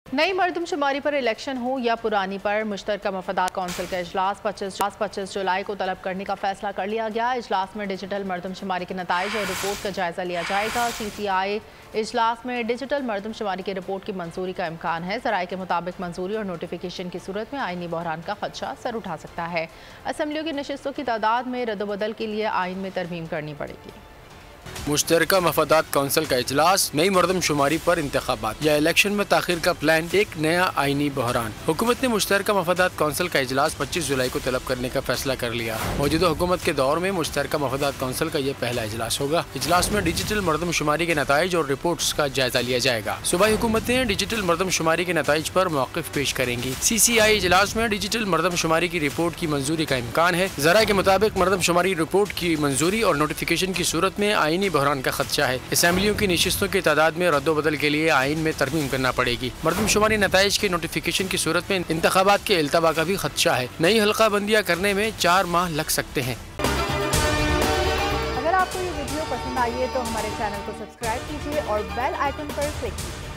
नई मरदमशुमारी पर इलेक्शन हो या पुरानी पर मुश्तरका मफादात कौंसिल का इजलास 25 जुलाई को तलब करने का फैसला कर लिया गया। इजलास में डिजिटल मरदमशुमारी के नताइज और रिपोर्ट का जायजा लिया जाएगा। CCI इजलास में डिजिटल मरदमशुमारी की रिपोर्ट की मंजूरी का इम्कान है। ज़राए के मुताबिक मंजूरी और नोटिफिकेशन की सूरत में आइनी बहरान का खदशा सर उठा सकता है। असम्बलियों की नशिस्तों की तादाद में रद्दबदल के लिए आइन में तरमीम करनी पड़ेगी। मुश्तरका मफादात कौंसिल का इजलास, नई मरदमशुमारी पर इंतखाबात या इलेक्शन में ताखिर का प्लान, एक नया आईनी बहरान। हुकूमत ने मुश्तरका मफादात कौंसिल का इजलास 25 जुलाई को तलब करने का फैसला कर लिया। मौजूदा हुकूमत के दौर में मुश्तरका मफादात कौंसिल का ये पहला इजलास होगा। इजलास में डिजिटल मरदमशुमारी के नताइज और रिपोर्ट्स का जायजा लिया जाएगा। सूबाई हुकूमतें डिजिटल मरदमशुमारी के नताइज पर मौक़िफ़ पेश करेंगी। CCI इजलास में डिजिटल मरदमशुमारी की रिपोर्ट की मंजूरी का इम्कान है। ज़राए के मुताबिक मरदमशुमारी रिपोर्ट की मंजूरी और नोटिफिकेशन की सूरत में आईनी बहरान का खदशा है। असम्बलियों की नशिस्तों की तादाद में रद्दोबदल के लिए आइन में तरमीम करना पड़ेगी। मरदमशुमारी नताइज के नोटिफिकेशन की सूरत में इंतखाबात के इल्तबा का भी खदशा है। नई हल्का बंदियाँ करने में 4 माह लग सकते हैं। अगर आपको ये वीडियो पसंद आई है तो हमारे चैनल को सब्सक्राइब कीजिए और बेल आइकन पर क्लिक कीजिए।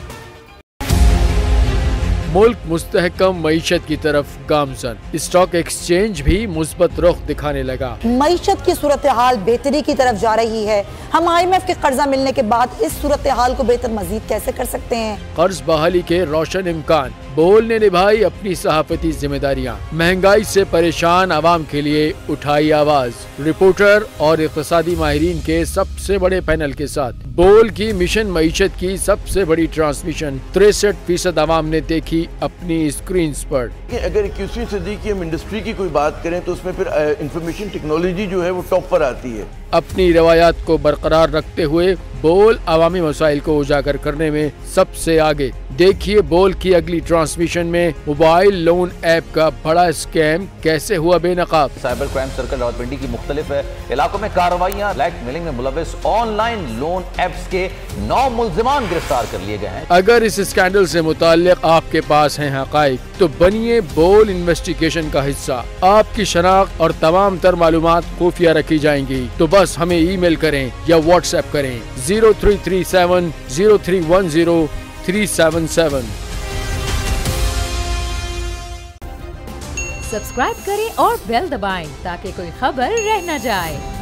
मुल्क मुस्तहकम मईशत की तरफ गामजन, स्टॉक एक्सचेंज भी मुस्बत रुख दिखाने लगा। मईशत की सूरत हाल बेहतरी की तरफ जा रही है। हम IMF के कर्जा मिलने के बाद इस सूरत हाल को बेहतर मजीद कैसे कर सकते हैं? कर्ज बहाली के रोशन इम्कान। बोल ने निभाई अपनी सहाफती जिम्मेदारियाँ। महंगाई से परेशान आवाम के लिए उठाई आवाज। रिपोर्टर और इक़्तिसादी माहिरीन के सबसे बड़े पैनल के साथ बोल की मिशन मईशत की सबसे बड़ी ट्रांसमिशन 63% आवाम ने देखी अपनी स्क्रीन पर। अगर 21वीं सदी की हम इंडस्ट्री की कोई बात करें तो उसमें फिर इंफॉर्मेशन टेक्नोलॉजी जो है वो टॉप पर आती है। अपनी रवायात को बरकरार रखते हुए बोल अवामी मसाइल को उजागर करने में सबसे आगे। देखिए बोल की अगली ट्रांसमिशन में मोबाइल लोन ऐप का बड़ा स्कैम कैसे हुआ बेनकाब। साइबर क्राइम सर्कल रावलपिंडी की मुख्तलिफ इलाकों में कार्रवाइयाँ। ब्लैक मेलिंग में मुलविस ऑनलाइन लोन ऐप्स के 9 मुल्जिमान गिरफ्तार कर लिए गए हैं। अगर इस स्कैंडल से मुताल्लिक आपके पास हैं हक़ाइक़ तो बनिए बोल इन्वेस्टिगेशन का हिस्सा। आपकी शनाख्त और तमाम तर मालूमात खुफिया रखी जाएंगी, तो बस हमें ईमेल करें या व्हाट्सएप करें 0337 0310 377। सब्सक्राइब करें और बेल दबाएं ताकि कोई खबर रह न जाए।